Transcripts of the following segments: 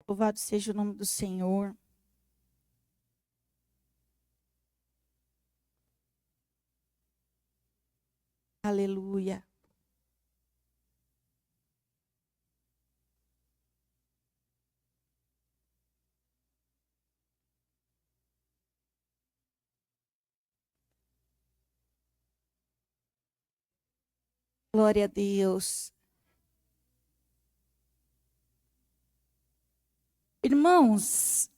Louvado seja o nome do Senhor. Aleluia. Glória a Deus. Irmãos,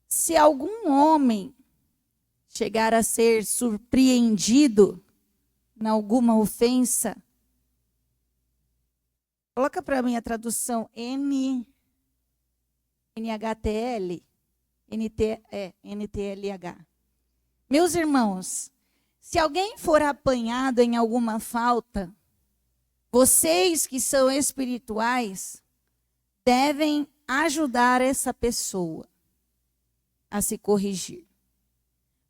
se algum homem chegar a ser surpreendido em alguma ofensa, coloca para mim a tradução NHTL, NTLH. Meus irmãos, se alguém for apanhado em alguma falta, vocês que são espirituais devem ajudar essa pessoa a se corrigir.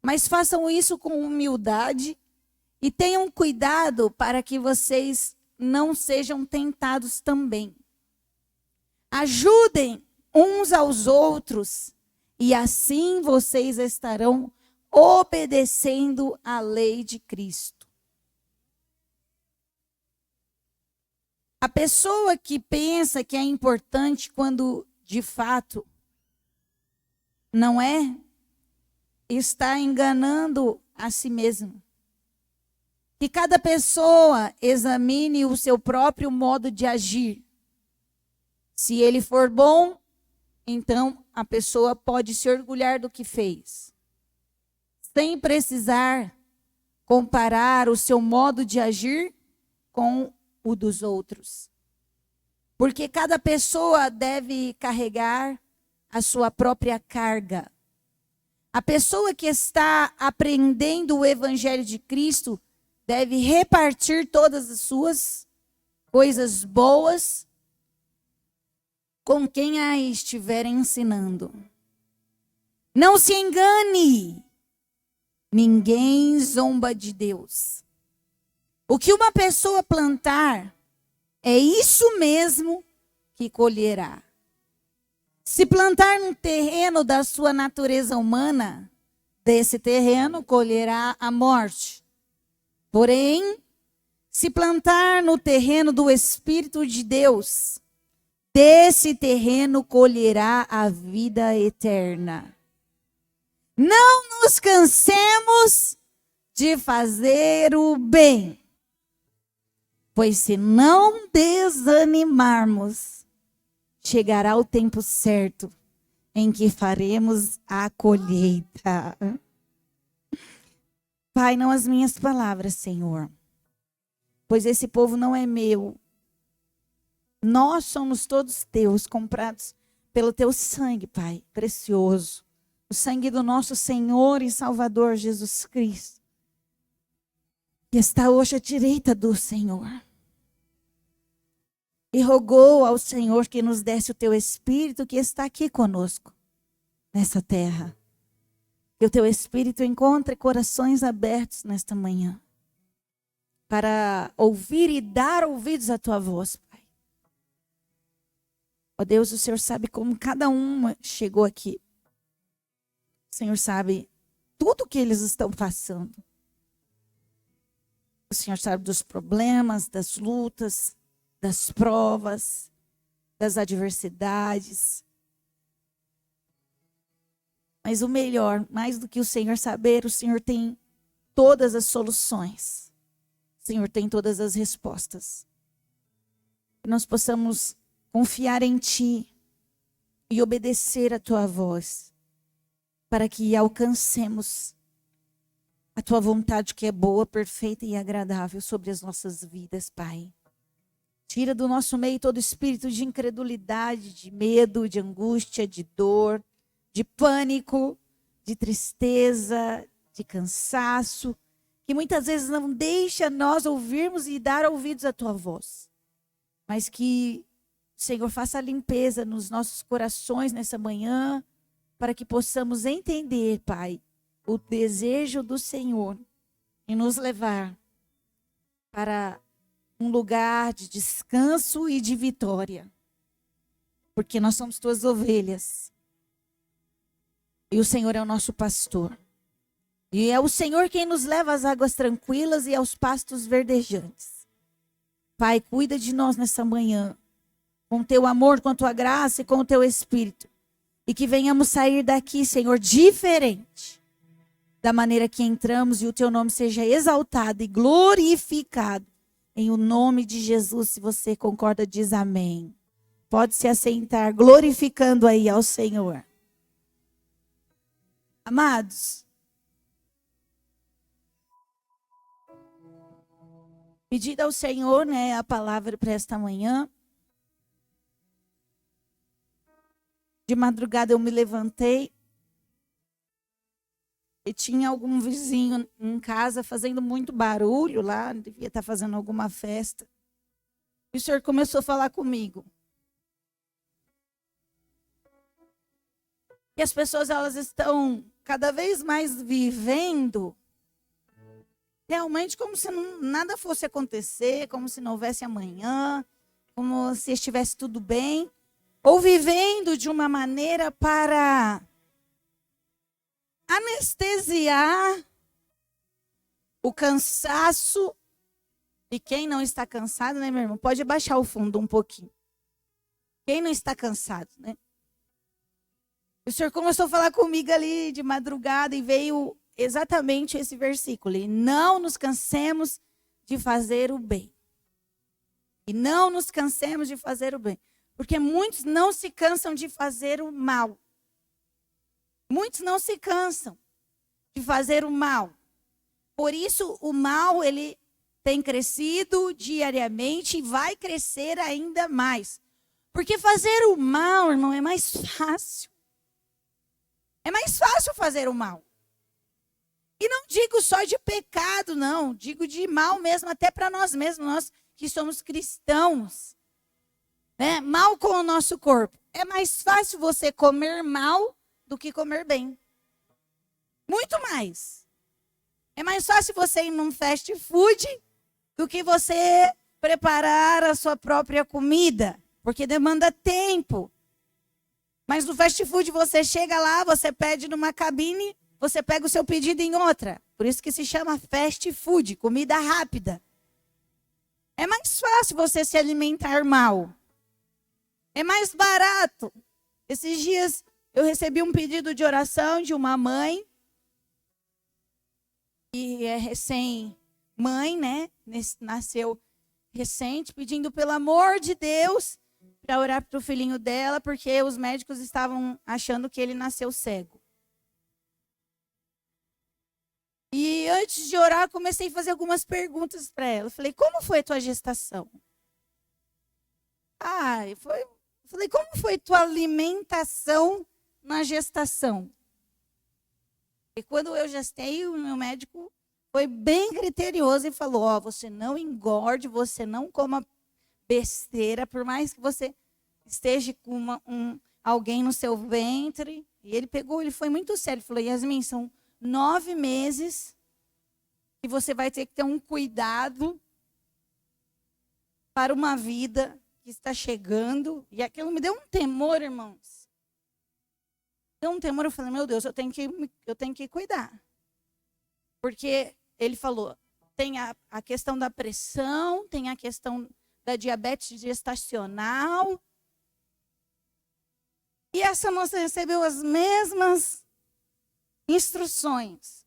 Mas façam isso com humildade e tenham cuidado para que vocês não sejam tentados também. Ajudem uns aos outros e assim vocês estarão obedecendo à lei de Cristo. A pessoa que pensa que é importante quando de fato não é, está enganando a si mesmo. Que cada pessoa examine o seu próprio modo de agir. Se ele for bom, então a pessoa pode se orgulhar do que fez, sem precisar comparar o seu modo de agir com o dos outros. Porque cada pessoa deve carregar a sua própria carga. A pessoa que está aprendendo o Evangelho de Cristo deve repartir todas as suas coisas boas com quem a estiver ensinando. Não se engane, ninguém zomba de Deus. O que uma pessoa plantar, é isso mesmo que colherá. Se plantar no terreno da sua natureza humana, desse terreno colherá a morte. Porém, se plantar no terreno do Espírito de Deus, desse terreno colherá a vida eterna. Não nos cansemos de fazer o bem, pois se não desanimarmos, chegará o tempo certo em que faremos a colheita. Pai, não as minhas palavras, Senhor, pois esse povo não é meu. Nós somos todos teus, comprados pelo teu sangue, Pai, precioso. O sangue do nosso Senhor e Salvador Jesus Cristo, que está hoje à direita do Senhor. E rogou ao Senhor que nos desse o teu Espírito que está aqui conosco, nessa terra. Que o teu Espírito encontre corações abertos nesta manhã, para ouvir e dar ouvidos à tua voz, Pai. Ó Deus, o Senhor sabe como cada uma chegou aqui. O Senhor sabe tudo que eles estão passando. O Senhor sabe dos problemas, das lutas, das provas, das adversidades. Mas o melhor, mais do que o Senhor saber, o Senhor tem todas as soluções. O Senhor tem todas as respostas. Que nós possamos confiar em Ti e obedecer a Tua voz, para que alcancemos a Tua vontade que é boa, perfeita e agradável sobre as nossas vidas, Pai. Tira do nosso meio todo espírito de incredulidade, de medo, de angústia, de dor, de pânico, de tristeza, de cansaço, que muitas vezes não deixa nós ouvirmos e dar ouvidos à Tua voz. Mas que o Senhor faça a limpeza nos nossos corações nessa manhã, para que possamos entender, Pai, o desejo do Senhor em nos levar para um lugar de descanso e de vitória. porque nós somos tuas ovelhas. E o Senhor é o nosso pastor. E é o Senhor quem nos leva às águas tranquilas e aos pastos verdejantes. Pai, cuida de nós nessa manhã, com o teu amor, com a tua graça e com o teu espírito. E que venhamos sair daqui, Senhor, diferente da maneira que entramos, e o teu nome seja exaltado e glorificado. Em o nome de Jesus, se você concorda, diz amém. Pode se assentar, glorificando aí ao Senhor. Amados, pedido ao Senhor, né, a palavra para esta manhã. De madrugada eu me levantei e tinha algum vizinho em casa fazendo muito barulho lá, devia estar fazendo alguma festa. E o Senhor começou a falar comigo. E as pessoas, elas estão cada vez mais vivendo realmente como se nada fosse acontecer, como se não houvesse amanhã, como se estivesse tudo bem, ou vivendo de uma maneira para anestesiar o cansaço. E quem não está cansado, né, meu irmão? Pode abaixar o fundo um pouquinho. Quem não está cansado, né? O Senhor começou a falar comigo ali de madrugada e veio exatamente esse versículo. E não nos cansemos de fazer o bem. E não nos cansemos de fazer o bem. Porque muitos não se cansam de fazer o mal. Muitos não se cansam de fazer o mal. Por isso, o mal, ele tem crescido diariamente e vai crescer ainda mais. Porque fazer o mal, irmão, é mais fácil. É mais fácil fazer o mal. E não digo só de pecado, não. Digo de mal mesmo, até para nós mesmos, nós que somos cristãos. Né? Mal com o nosso corpo. É mais fácil você comer mal do que comer bem. Muito mais. É mais fácil você ir num fast food do que você preparar a sua própria comida. Porque demanda tempo. Mas no fast food você chega lá, você pede numa cabine, você pega o seu pedido em outra. Por isso que se chama fast food, comida rápida. É mais fácil você se alimentar mal. É mais barato. Esses dias eu recebi um pedido de oração de uma mãe, que é recém-mãe, né? Nasceu recente, pedindo pelo amor de Deus para orar para o filhinho dela, porque os médicos estavam achando que ele nasceu cego. E antes de orar, comecei a fazer algumas perguntas para ela. Falei, como foi a tua gestação? Falei, como foi tua alimentação na gestação? E quando eu gestei, o meu médico foi bem criterioso e falou, você não engorde, você não coma besteira, por mais que você esteja com alguém no seu ventre. E ele foi muito sério, falou, Yasmin, são 9 meses que você vai ter que ter um cuidado para uma vida que está chegando. E aquilo me deu um temor, irmãos. Deu um temor, eu falei, meu Deus, eu tenho que cuidar. Porque ele falou, tem a questão da pressão, tem a questão da diabetes gestacional. E essa moça recebeu as mesmas instruções.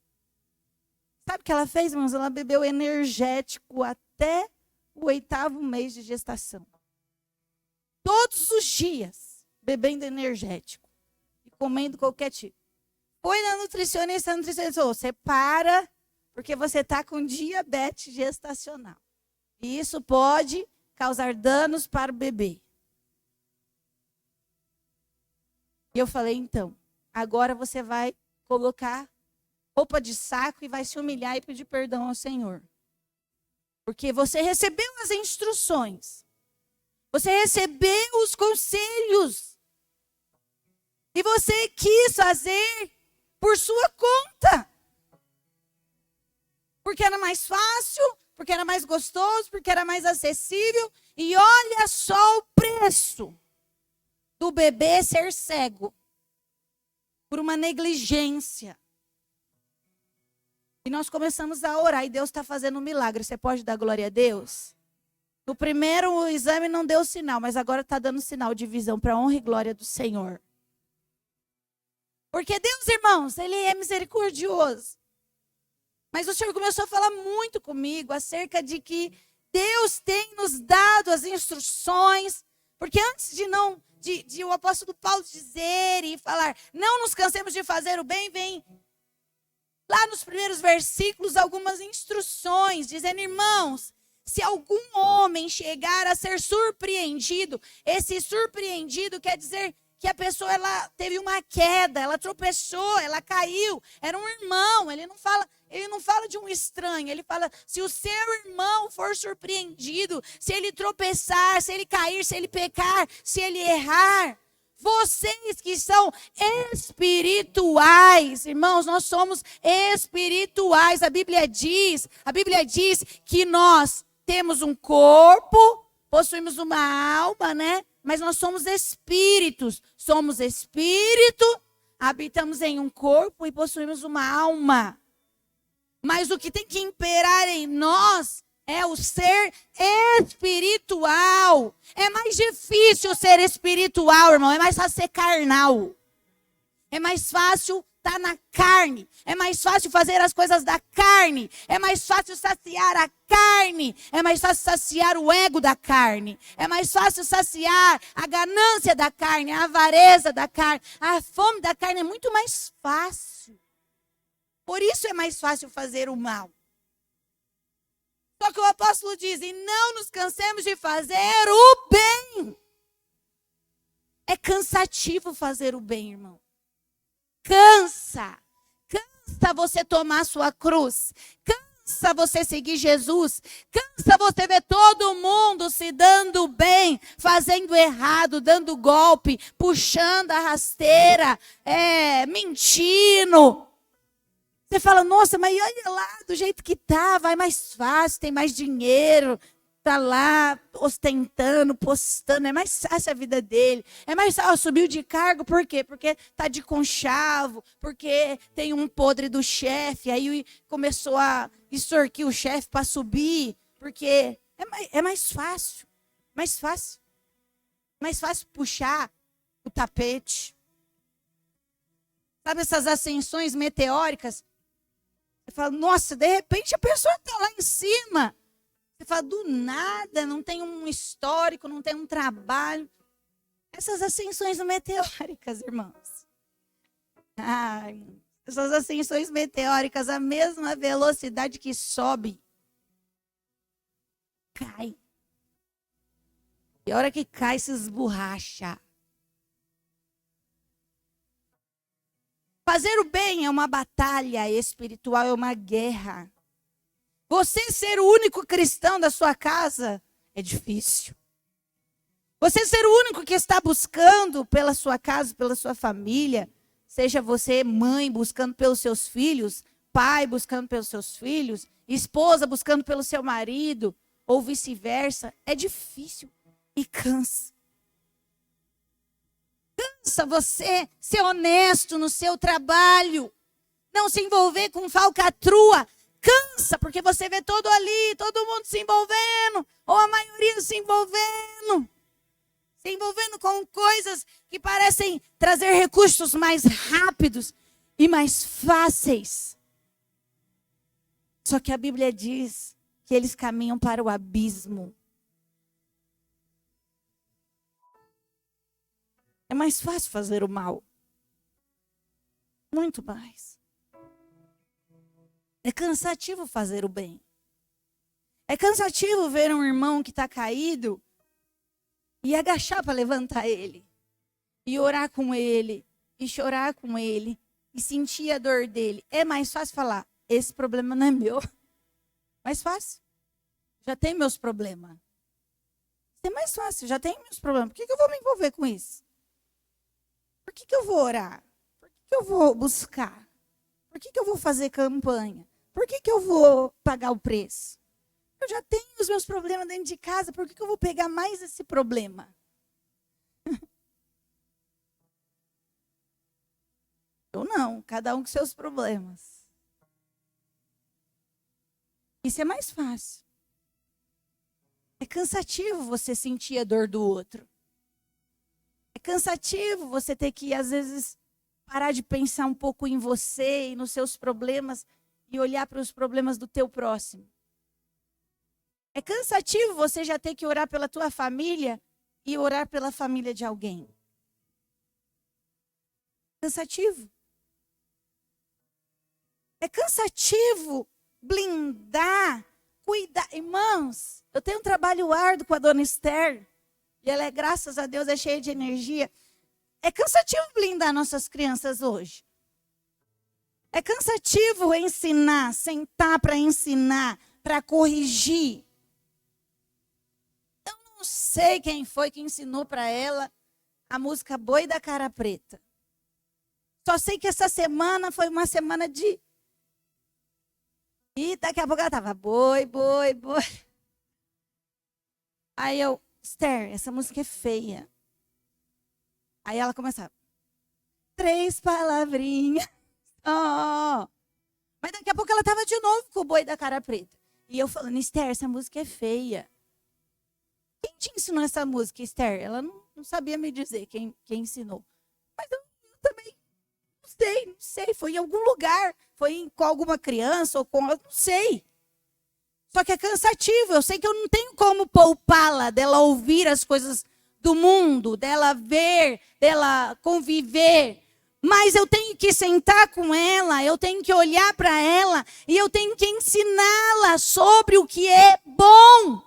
Sabe o que ela fez, irmãos? Ela bebeu energético até o 8º mês de gestação. Todos os dias, bebendo energético. E comendo qualquer tipo. Foi na nutricionista, a nutricionista falou, você para, porque você está com diabetes gestacional. E isso pode causar danos para o bebê. E eu falei, então, agora você vai colocar roupa de saco e vai se humilhar e pedir perdão ao Senhor. Porque você recebeu as instruções. Você recebeu os conselhos. E você quis fazer por sua conta. Porque era mais fácil, porque era mais gostoso, porque era mais acessível. E olha só o preço. do bebê ser cego por uma negligência. E nós começamos a orar e Deus está fazendo um milagre. Você pode dar glória a Deus? No primeiro exame não deu sinal, mas agora está dando sinal de visão para a honra e glória do Senhor. Porque Deus, irmãos, Ele é misericordioso. Mas o Senhor começou a falar muito comigo acerca de que Deus tem nos dado as instruções. Porque antes de o apóstolo Paulo dizer e falar, não nos cansemos de fazer o bem, vem lá nos primeiros versículos algumas instruções, dizendo, irmãos, se algum homem chegar a ser surpreendido, esse surpreendido quer dizer que a pessoa ela teve uma queda, ela tropeçou, ela caiu, era um irmão, ele não fala de um estranho, ele fala, se o seu irmão for surpreendido, se ele tropeçar, se ele cair, se ele pecar, se ele errar, vocês que são espirituais, irmãos, nós somos espirituais, a Bíblia diz que nós temos um corpo, possuímos uma alma, né? Mas nós somos espíritos. Somos espírito, habitamos em um corpo e possuímos uma alma. Mas o que tem que imperar em nós é o ser espiritual. É mais difícil ser espiritual, irmão. É mais fácil ser carnal. É mais fácil estar na carne. É mais fácil fazer as coisas da carne. É mais fácil saciar a carne. É mais fácil saciar o ego da carne. É mais fácil saciar a ganância da carne, a avareza da carne. A fome da carne é muito mais fácil. Por isso é mais fácil fazer o mal. Só que o apóstolo diz, e não nos cansemos de fazer o bem. É cansativo fazer o bem, irmão. Cansa você tomar sua cruz, cansa você seguir Jesus, cansa você ver todo mundo se dando bem, fazendo errado, dando golpe, puxando a rasteira, mentindo. Você fala, nossa, mas olha lá, do jeito que tá, vai mais fácil, tem mais dinheiro, tá lá ostentando, postando, é mais fácil a vida dele. É mais fácil, subiu de cargo, por quê? Porque tá de conchavo, porque tem um podre do chefe, aí começou a extorquir o chefe para subir, porque é mais fácil, mais fácil puxar o tapete. Sabe essas ascensões meteóricas? Você fala, nossa, de repente a pessoa está lá em cima. Você fala, do nada, não tem um histórico, não tem um trabalho. Essas ascensões meteóricas, irmãos. Essas ascensões meteóricas, a mesma velocidade que sobe, cai. E a hora que cai, se esborracha. Fazer o bem é uma batalha espiritual, é uma guerra. Você ser o único cristão da sua casa é difícil. Você ser o único que está buscando pela sua casa, pela sua família, seja você mãe buscando pelos seus filhos, pai buscando pelos seus filhos, esposa buscando pelo seu marido, ou vice-versa, é difícil e cansa. Cansa você ser honesto no seu trabalho, não se envolver com falcatrua. Cansa, porque você vê todo mundo se envolvendo, ou a maioria se envolvendo com coisas que parecem trazer recursos mais rápidos e mais fáceis. Só que a Bíblia diz que eles caminham para o abismo. É mais fácil fazer o mal. Muito mais. É cansativo fazer o bem. É cansativo ver um irmão que está caído e agachar para levantar ele. E orar com ele. E chorar com ele. E sentir a dor dele. É mais fácil falar, esse problema não é meu. Mais fácil. Já tenho meus problemas. É mais fácil, já tenho meus problemas. Por que eu vou me envolver com isso? Por que eu vou orar? Por que eu vou buscar? Por que eu vou fazer campanha? Por que eu vou pagar o preço? Eu já tenho os meus problemas dentro de casa, por que eu vou pegar mais esse problema? Eu não, cada um com seus problemas. Isso é mais fácil. É cansativo você sentir a dor do outro. É cansativo você ter que, às vezes, parar de pensar um pouco em você e nos seus problemas e olhar para os problemas do teu próximo. É cansativo você já ter que orar pela tua família e orar pela família de alguém. Cansativo. É cansativo blindar, cuidar. Irmãos, eu tenho um trabalho árduo com a dona Esther. E ela, graças a Deus, é cheia de energia. É cansativo blindar nossas crianças hoje. É cansativo ensinar, sentar para ensinar, para corrigir. Eu não sei quem foi que ensinou para ela a música Boi da Cara Preta. Só sei que essa semana foi uma semana de... E daqui a pouco ela estava boi, boi, boi. Aí eu, Esther, essa música é feia. Aí ela começava, 3 palavrinhas. Oh. Mas daqui a pouco ela estava de novo com o Boi da Cara Preta. E eu falando, Esther, essa música é feia. Quem te ensinou essa música, Esther? Ela não sabia me dizer quem ensinou. Mas eu também não sei. Foi em algum lugar. Foi com alguma criança ou com... Não sei. Só que é cansativo. Eu sei que eu não tenho como poupá-la dela ouvir as coisas do mundo, dela ver, dela conviver. Mas eu tenho que sentar com ela, eu tenho que olhar para ela e eu tenho que ensiná-la sobre o que é bom.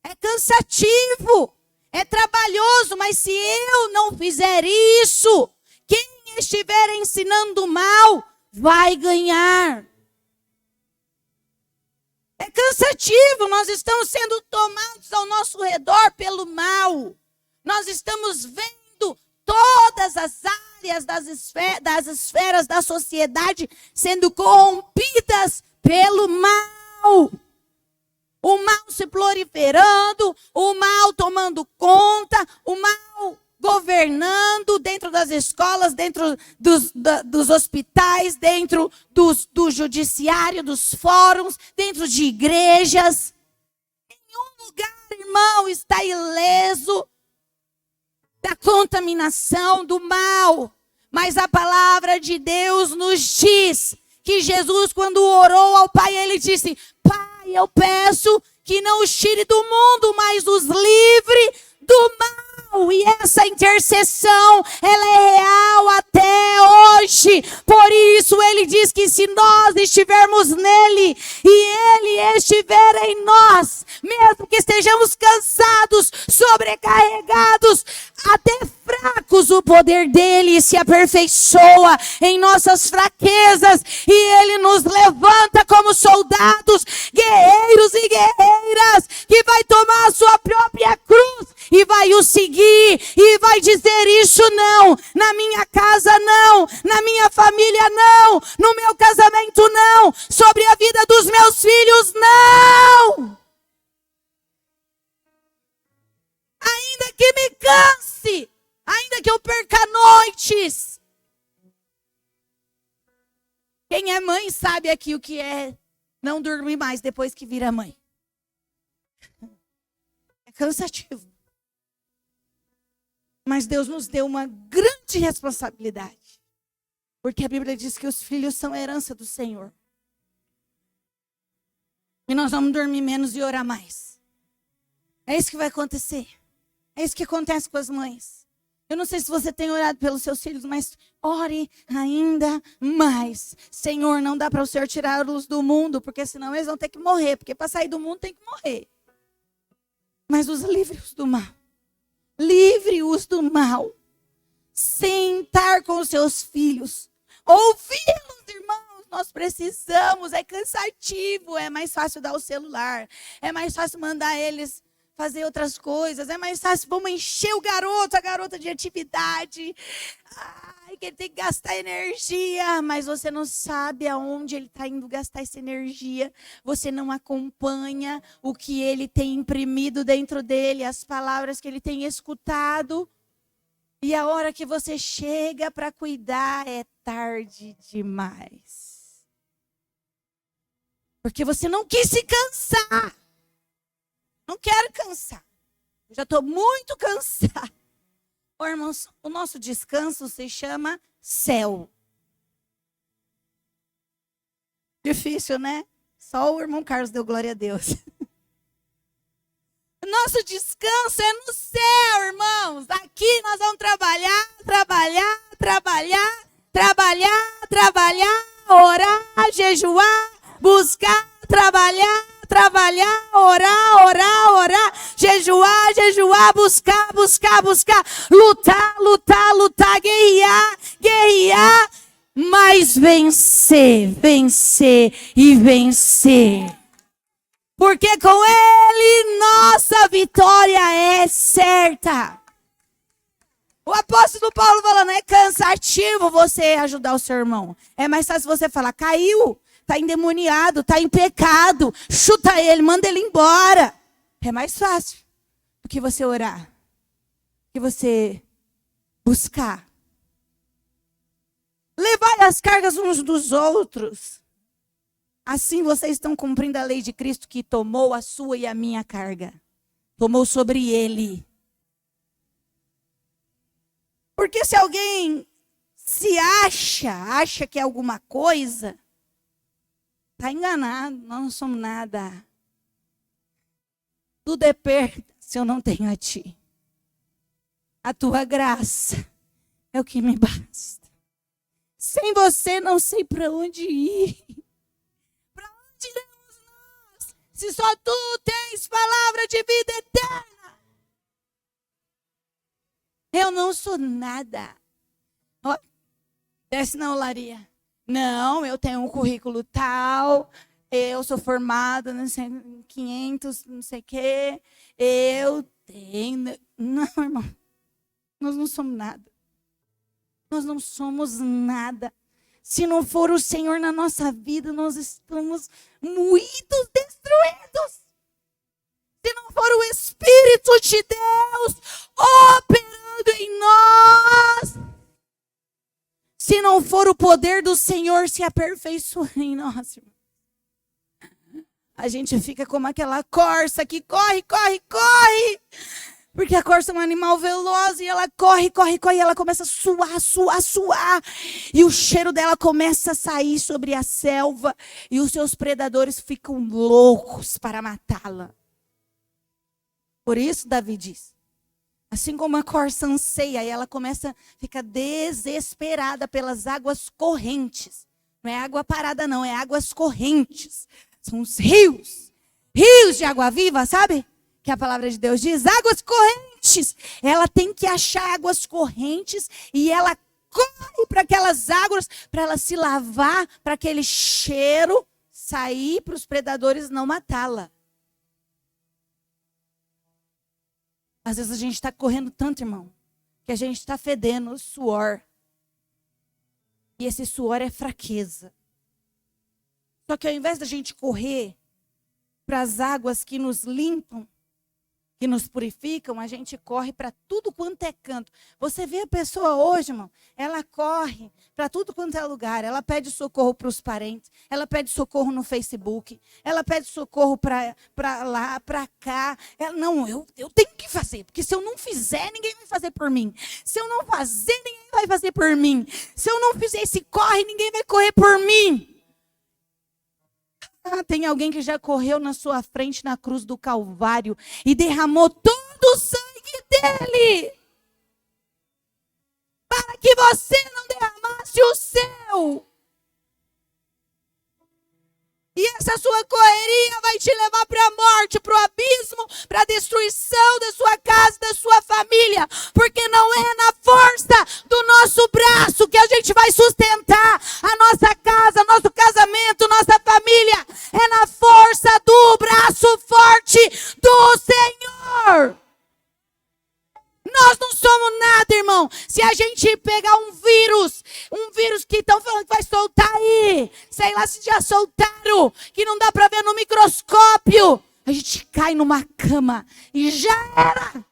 É cansativo, é trabalhoso, mas se eu não fizer isso, quem estiver ensinando mal vai ganhar. É cansativo, nós estamos sendo tomados ao nosso redor pelo mal. Nós estamos vendo todas as áreas das esferas da sociedade sendo corrompidas pelo mal. O mal se proliferando, o mal tomando conta, o mal governando dentro das escolas, dentro dos hospitais, dentro do judiciário, dos fóruns, dentro de igrejas. Nenhum lugar, irmão, está ileso da contaminação do mal. Mas a palavra de Deus nos diz que Jesus, quando orou ao Pai, ele disse, Pai, eu peço que não os tire do mundo, mas os livre do mal. E essa intercessão, ela é real até hoje. Por isso ele diz que se nós estivermos nele e ele estiver em nós, mesmo que estejamos cansados, sobrecarregados, até fracos, o poder dele se aperfeiçoa em nossas fraquezas e ele nos levanta como soldados, guerreiros e guerreiras que vai tomar a sua própria cruz e vai o seguir e vai dizer isso não, na minha casa não, na minha família não, no meu casamento não, sobre a vida dos meus filhos não. Ainda que me canse, ainda que eu perca noites. Quem é mãe sabe aqui o que é não dormir mais depois que vira mãe. É cansativo. Mas Deus nos deu uma grande responsabilidade. Porque a Bíblia diz que os filhos são a herança do Senhor. E nós vamos dormir menos e orar mais. É isso que vai acontecer. É isso que acontece com as mães. Eu não sei se você tem orado pelos seus filhos, mas ore ainda mais. Senhor, não dá para o Senhor tirá-los do mundo, porque senão eles vão ter que morrer. Porque para sair do mundo tem que morrer. Mas os livre-os do mal. Livre-os do mal. Sentar com os seus filhos. Ouvi-los, irmãos. Nós precisamos. É cansativo. É mais fácil dar o celular. É mais fácil mandar eles fazer outras coisas. É mais fácil. Vamos encher o garoto, a garota de atividade. Ai, que ele tem que gastar energia. Mas você não sabe aonde ele está indo gastar essa energia. Você não acompanha o que ele tem imprimido dentro dele, as palavras que ele tem escutado. E a hora que você chega para cuidar é tarde demais. Porque você não quis se cansar. Não quero cansar. Eu já estou muito cansada. Oh, irmãos, o nosso descanso se chama céu. Difícil, né? Só o irmão Carlos deu glória a Deus. O nosso descanso é no céu, irmãos. Aqui nós vamos trabalhar, orar, jejuar, buscar, trabalhar, orar, jejuar, buscar, lutar, guerrear, mas vencer. Porque com Ele nossa vitória é certa. O apóstolo Paulo falando, é cansativo você ajudar o seu irmão. É mais fácil você falar, caiu, está endemoniado, está em pecado, chuta ele, manda ele embora. É mais fácil do que você orar, do que você buscar. Levai as cargas uns dos outros. Assim vocês estão cumprindo a lei de Cristo que tomou a sua e a minha carga. Tomou sobre ele. Porque se alguém se acha que é alguma coisa, está enganado, nós não somos nada. Tudo é perda se eu não tenho a ti. A tua graça é o que me basta. Sem você não sei para onde ir. Para onde iremos nós? Se só tu tens palavra de vida eterna. Eu não sou nada. Ó, desce na olaria. Não, eu tenho um currículo tal. Eu sou formada, não sei, 500, não sei o quê. Eu tenho... Não, irmão. Nós não somos nada. Nós não somos nada. Se não for o Senhor na nossa vida, nós estamos moídos, destruídos. Se não for o Espírito de Deus operando em nós. Se não for o poder do Senhor se aperfeiçoando em nós, irmão. A gente fica como aquela corça que corre. Porque a corça é um animal veloz e ela corre, e ela começa a suar. E o cheiro dela começa a sair sobre a selva e os seus predadores ficam loucos para matá-la. Por isso Davi diz, assim como a corça anseia, e ela fica desesperada pelas águas correntes. Não é água parada não, é águas correntes. São os rios de água viva, sabe? Que a palavra de Deus diz, águas correntes. Ela tem que achar águas correntes e ela corre para aquelas águas, para ela se lavar, para aquele cheiro sair, para os predadores não matá-la. Às vezes a gente está correndo tanto, irmão, que a gente está fedendo suor. E esse suor é fraqueza. Só que ao invés da gente correr para as águas que nos limpam, que nos purificam, a gente corre para tudo quanto é canto. Você vê a pessoa hoje, irmão, ela corre para tudo quanto é lugar. Ela pede socorro para os parentes, ela pede socorro no Facebook, ela pede socorro para lá, para cá. Eu tenho que fazer, porque se eu não fizer, ninguém vai fazer por mim. Se eu não fazer, ninguém vai fazer por mim. Se eu não fizer esse corre, ninguém vai correr por mim. Tem alguém que já correu na sua frente na cruz do Calvário e derramou todo o sangue dele para que você não derramasse o seu. E essa sua correria vai te levar para a morte, para o abismo, para a destruição da sua casa, da sua família. Porque não é na força do nosso braço que a gente vai sustentar a nossa casa, nosso casamento, nossa família. É na força do braço forte do Senhor. Nós não somos nada, irmão. Se a gente pegar um vírus que estão falando que vai soltar aí, sei lá se já soltaram, que não dá para ver no microscópio, a gente cai numa cama e já era.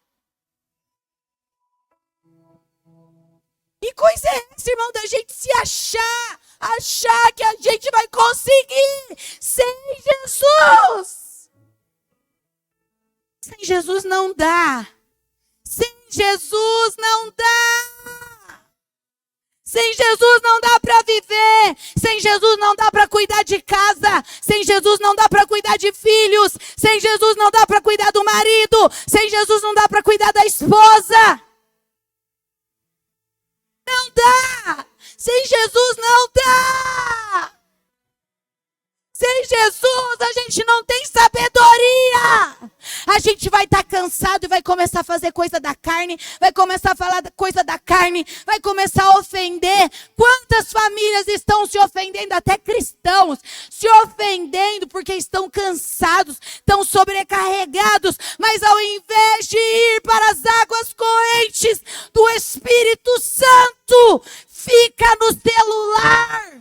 Que coisa é essa, irmão, da gente se achar que a gente vai conseguir sem Jesus? Sem Jesus não dá. Sem Jesus não dá. Sem Jesus não dá para viver. Sem Jesus não dá para cuidar de casa. Sem Jesus não dá para cuidar de filhos. Sem Jesus não dá para cuidar do marido. Sem Jesus não dá para cuidar da esposa. Não dá. Sem Jesus não dá. Sem Jesus a gente não tem sabedoria. A gente vai estar cansado e vai começar a fazer coisa da carne, vai começar a falar coisa da carne, vai começar a ofender. Quantas famílias estão se ofendendo, até cristãos, se ofendendo porque estão cansados, estão sobrecarregados, mas ao invés de ir para as águas correntes do Espírito Santo, fica no celular.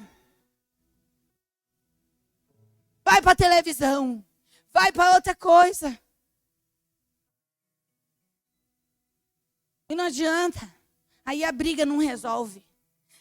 Vai para a televisão, vai para outra coisa. E não adianta. Aí a briga não resolve.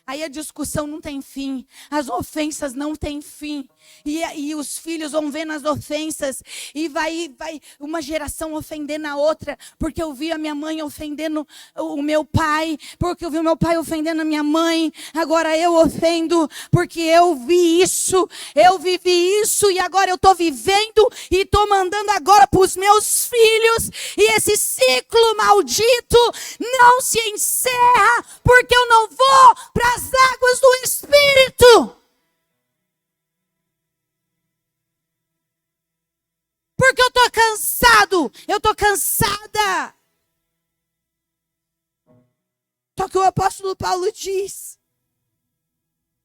Aí a discussão não tem fim. As ofensas não têm fim. E os filhos vão vendo as ofensas. E vai uma geração ofendendo a outra. Porque eu vi a minha mãe ofendendo o meu pai. Porque eu vi o meu pai ofendendo a minha mãe. Agora eu ofendo porque eu vi isso. Eu vivi isso e agora eu estou vivendo. E estou mandando agora para os meus filhos. E esse ciclo maldito não se encerra. Porque eu não vou para as águas do Espírito. Porque eu estou cansado, eu estou cansada. Só que o apóstolo Paulo diz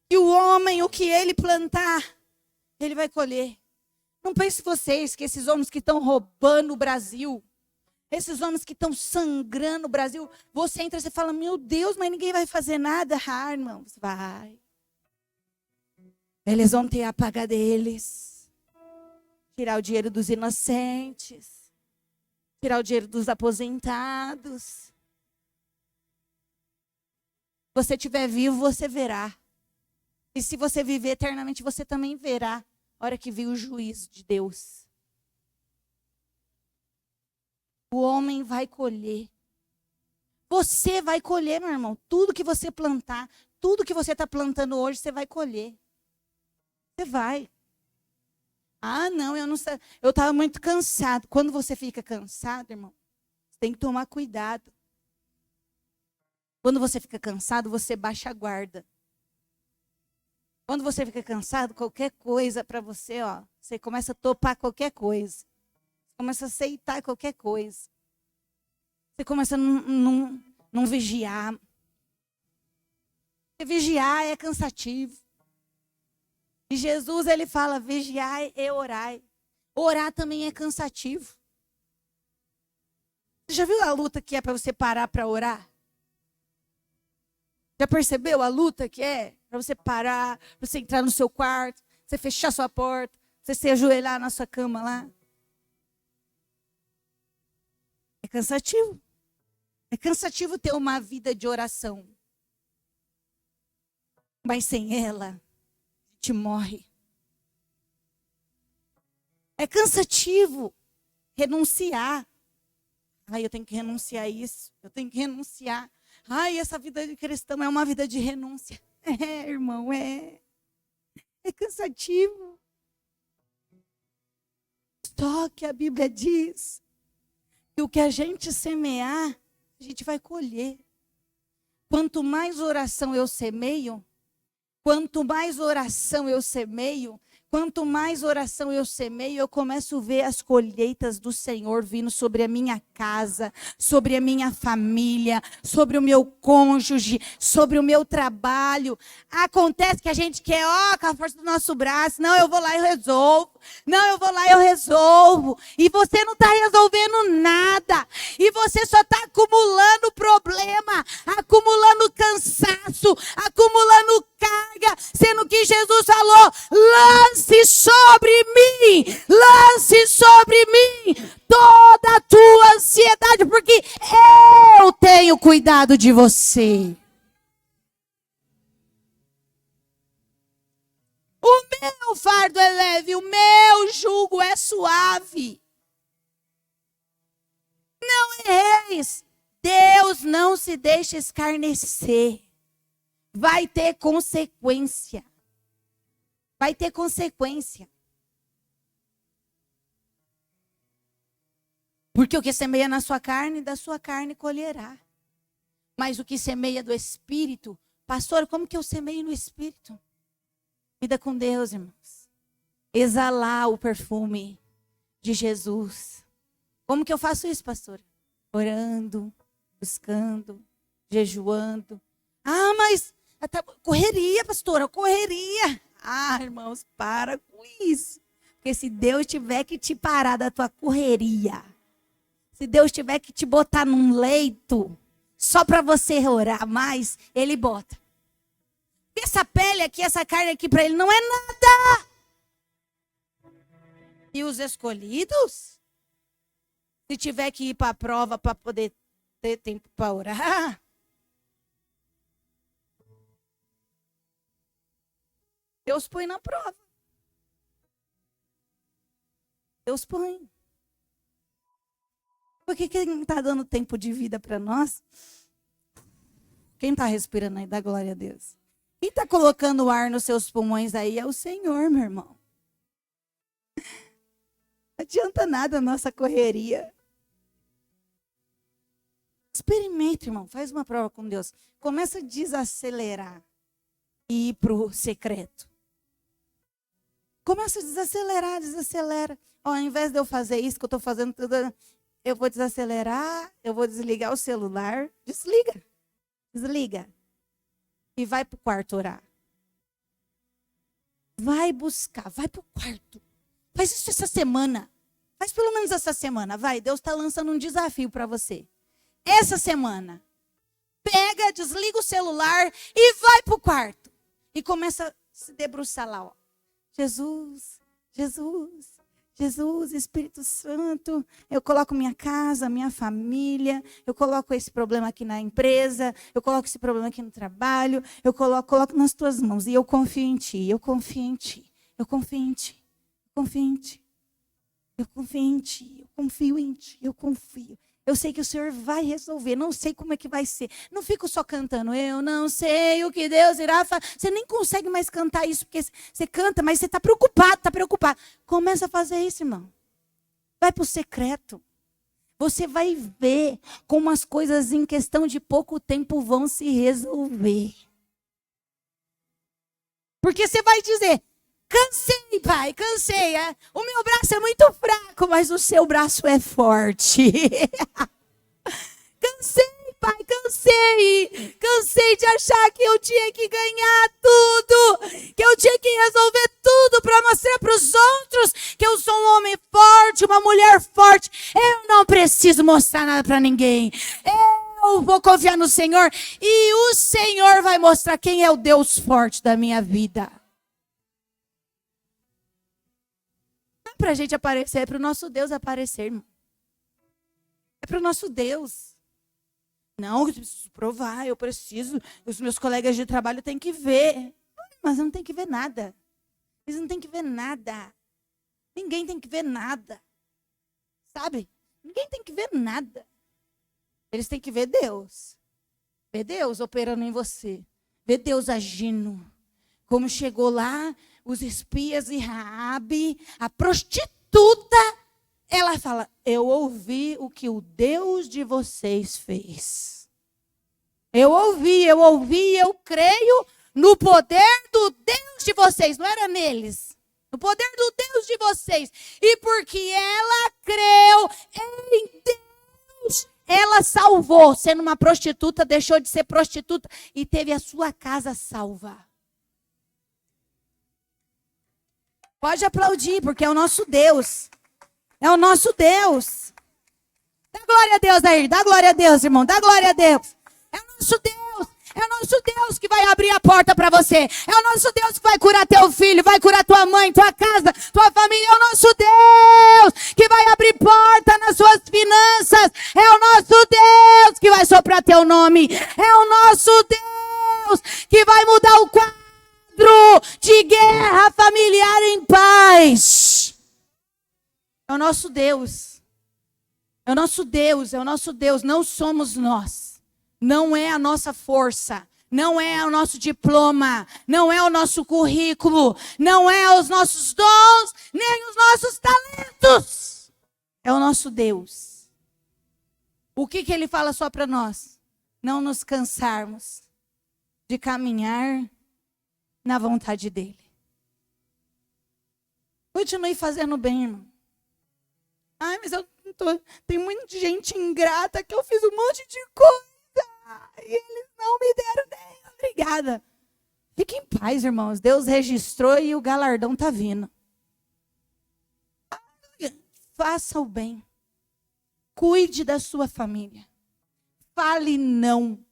que o homem, o que ele plantar, ele vai colher. Não pense vocês que esses homens que estão roubando o Brasil, esses homens que estão sangrando o Brasil, você entra e você fala, meu Deus, mas ninguém vai fazer nada. Ah, irmãos, vai. Eles vão ter a paga deles. Tirar o dinheiro dos inocentes. Tirar o dinheiro dos aposentados. Se você estiver vivo, você verá. E se você viver eternamente, você também verá. A hora que vir o juízo de Deus. O homem vai colher. Você vai colher, meu irmão. Tudo que você plantar, tudo que você está plantando hoje, você vai colher. Você vai. Ah, não, eu não sei. Eu estava muito cansado. Quando você fica cansado, irmão, você tem que tomar cuidado. Quando você fica cansado, você baixa a guarda. Quando você fica cansado, qualquer coisa para você, ó, você começa a topar qualquer coisa. Começa a aceitar qualquer coisa. Você começa a não vigiar. Porque vigiar é cansativo. E Jesus, ele fala, vigiai e orai. Orar também é cansativo. Você já viu a luta que é para você parar para orar? Já percebeu a luta que é para você parar, para você entrar no seu quarto, você fechar sua porta, você se ajoelhar na sua cama lá? É cansativo. É cansativo ter uma vida de oração. Mas sem ela, a gente morre. É cansativo renunciar. Ai, eu tenho que renunciar a isso. Eu tenho que renunciar. Ai, essa vida de cristão é uma vida de renúncia. É, irmão, é. É cansativo. Só que a Bíblia diz que o que a gente semear, a gente vai colher. Quanto mais oração eu semeio, eu começo a ver as colheitas do Senhor vindo sobre a minha casa, sobre a minha família, sobre o meu cônjuge, sobre o meu trabalho. Acontece que a gente quer, com a força do nosso braço, não, eu vou lá e resolvo. Não, eu vou lá e eu resolvo. E você não está resolvendo nada. E você só está acumulando problema, acumulando cansaço, acumulando carga, sendo que Jesus falou, lance sobre mim toda a tua ansiedade, porque eu tenho cuidado de você. meu fardo é leve, o meu jugo é suave. Não erreis. Deus não se deixa escarnecer. Vai ter consequência. Vai ter consequência. Porque o que semeia na sua carne, da sua carne colherá. Mas o que semeia do Espírito, pastor, como que eu semeio no Espírito? Vida com Deus, irmãos. Exalar o perfume de Jesus. Como que eu faço isso, pastor? Orando, buscando, jejuando. Ah, mas correria, pastora, correria. Ah, irmãos, para com isso. Porque se Deus tiver que te parar da tua correria, se Deus tiver que te botar num leito, só para você orar mais, Ele bota. Essa pele aqui, essa carne aqui para Ele não é nada. E os escolhidos, se tiver que ir para a prova para poder ter tempo para orar, Deus põe na prova. Deus põe. Porque quem está dando tempo de vida para nós, quem está respirando aí, dá glória a Deus. Quem está colocando o ar nos seus pulmões aí é o Senhor, meu irmão. Não adianta nada a nossa correria. Experimenta, irmão. Faz uma prova com Deus. Começa a desacelerar e ir para o secreto. Começa a desacelerar, desacelera. Ó, ao invés de eu fazer isso que eu estou fazendo, eu vou desacelerar, eu vou desligar o celular. Desliga. E vai para o quarto orar. Vai buscar, vai para o quarto. Faz isso essa semana. Faz pelo menos essa semana, vai. Deus está lançando um desafio para você. Essa semana. Pega, desliga o celular e vai para o quarto. E começa a se debruçar lá, ó. Jesus, Jesus, Jesus, Espírito Santo, eu coloco minha casa, minha família, eu coloco esse problema aqui na empresa, eu coloco esse problema aqui no trabalho, eu coloco nas tuas mãos e eu confio em ti, eu confio em ti, eu confio em ti, eu confio em ti, eu confio em ti, eu confio em ti, eu confio. Eu sei que o Senhor vai resolver, não sei como é que vai ser. Não fico só cantando, eu não sei o que Deus irá fazer. Você nem consegue mais cantar isso, porque você canta, mas você está preocupado. Começa a fazer isso, irmão. Vai para o secreto. Você vai ver como as coisas em questão de pouco tempo vão se resolver. Porque você vai dizer, cansei, pai, cansei. O meu braço é muito fraco, mas o seu braço é forte. Cansei, pai, cansei. Cansei de achar que eu tinha que ganhar tudo. Que eu tinha que resolver tudo para mostrar para os outros que eu sou um homem forte, uma mulher forte. Eu não preciso mostrar nada para ninguém. Eu vou confiar no Senhor e o Senhor vai mostrar quem é o Deus forte da minha vida. Para a gente aparecer, é para o nosso Deus aparecer, irmão. É para o nosso Deus. Não, eu preciso provar, eu preciso. Os meus colegas de trabalho têm que ver. Mas não tem que ver nada. Eles não têm que ver nada. Ninguém tem que ver nada. Sabe? Ninguém tem que ver nada. Eles têm que ver Deus. Ver Deus operando em você. Ver Deus agindo. Como chegou lá os espias e Raabe, a prostituta, ela fala, eu ouvi o que o Deus de vocês fez. Eu ouvi, eu creio no poder do Deus de vocês, não era neles. No poder do Deus de vocês. E porque ela creu em Deus, ela salvou, sendo uma prostituta, deixou de ser prostituta e teve a sua casa salva. Pode aplaudir, porque é o nosso Deus. É o nosso Deus. Dá glória a Deus aí. Dá glória a Deus, irmão. Dá glória a Deus. É o nosso Deus. É o nosso Deus que vai abrir a porta para você. É o nosso Deus que vai curar teu filho, vai curar tua mãe, tua casa, tua família. É o nosso Deus que vai abrir porta nas suas finanças. É o nosso Deus que vai soprar teu nome. É o nosso Deus que vai mudar o quadro de guerra familiar em paz. É o nosso Deus. É o nosso Deus, é o nosso Deus. Não somos nós. Não é a nossa força. Não é o nosso diploma. Não é o nosso currículo. Não é os nossos dons, nem os nossos talentos. É o nosso Deus. O que Ele fala só para nós? Não nos cansarmos de caminhar na vontade dEle. Continue fazendo bem, irmão. Ai, mas tem muita gente ingrata que eu fiz um monte de coisa e eles não me deram nem obrigada. Fique em paz, irmãos. Deus registrou e o galardão está vindo. Faça o bem. Cuide da sua família. Fale não.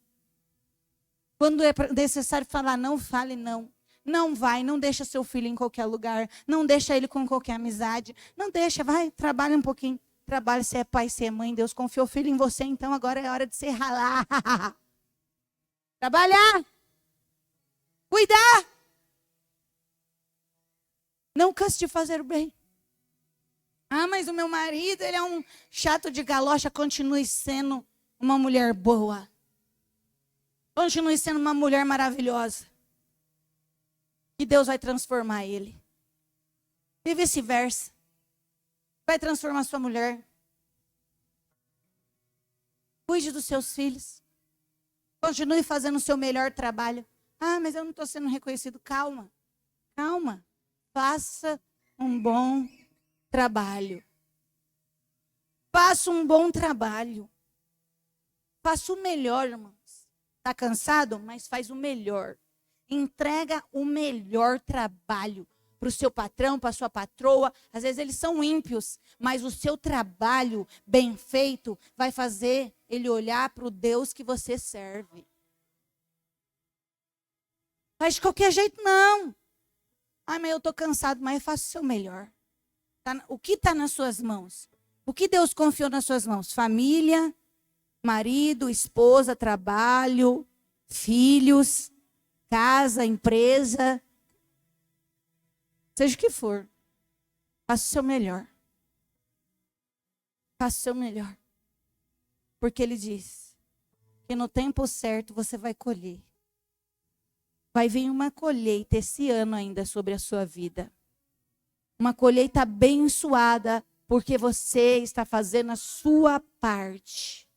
Quando é necessário falar não, fale não. Não vai, não deixa seu filho em qualquer lugar. Não deixa ele com qualquer amizade. Não deixa, vai, trabalha um pouquinho. Trabalhe, se é pai, se é mãe. Deus confiou o filho em você, então agora é hora de você ralar. Trabalhar. Cuidar. Não canse de fazer o bem. Ah, mas o meu marido, ele é um chato de galocha. Continue sendo uma mulher boa. Continue sendo uma mulher maravilhosa. E Deus vai transformar ele. E vice-versa. Vai transformar sua mulher. Cuide dos seus filhos. Continue fazendo o seu melhor trabalho. Ah, mas eu não estou sendo reconhecido. Calma. Calma. Faça um bom trabalho. Faça um bom trabalho. Faça o melhor, irmãos. Está cansado? Mas faz o melhor. Entrega o melhor trabalho para o seu patrão, para a sua patroa. Às vezes eles são ímpios, mas o seu trabalho bem feito vai fazer ele olhar para o Deus que você serve. Faz de qualquer jeito, não. Ah, mas eu estou cansado, mas faça o seu melhor. O que está nas suas mãos? O que Deus confiou nas suas mãos? Família, marido, esposa, trabalho, filhos, casa, empresa. Seja o que for. Faça o seu melhor. Faça o seu melhor. Porque Ele diz que no tempo certo você vai colher. Vai vir uma colheita esse ano ainda sobre a sua vida. Uma colheita abençoada, porque você está fazendo a sua parte.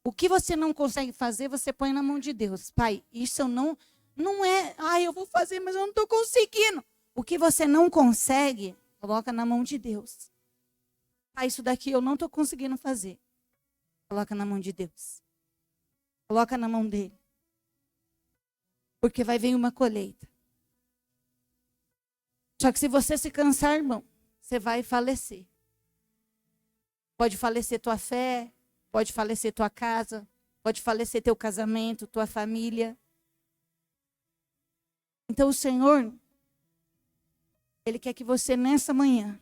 O que você não consegue fazer, você põe na mão de Deus. Pai, isso eu não é, eu vou fazer, mas eu não estou conseguindo. O que você não consegue, coloca na mão de Deus. Isso daqui eu não estou conseguindo fazer. Coloca na mão de Deus. Coloca na mão dele. Porque vai vir uma colheita. Só que se você se cansar, irmão, você vai falecer. Pode falecer tua fé, pode falecer tua casa, pode falecer teu casamento, tua família. Então o Senhor, Ele quer que você nessa manhã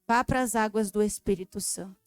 vá para as águas do Espírito Santo.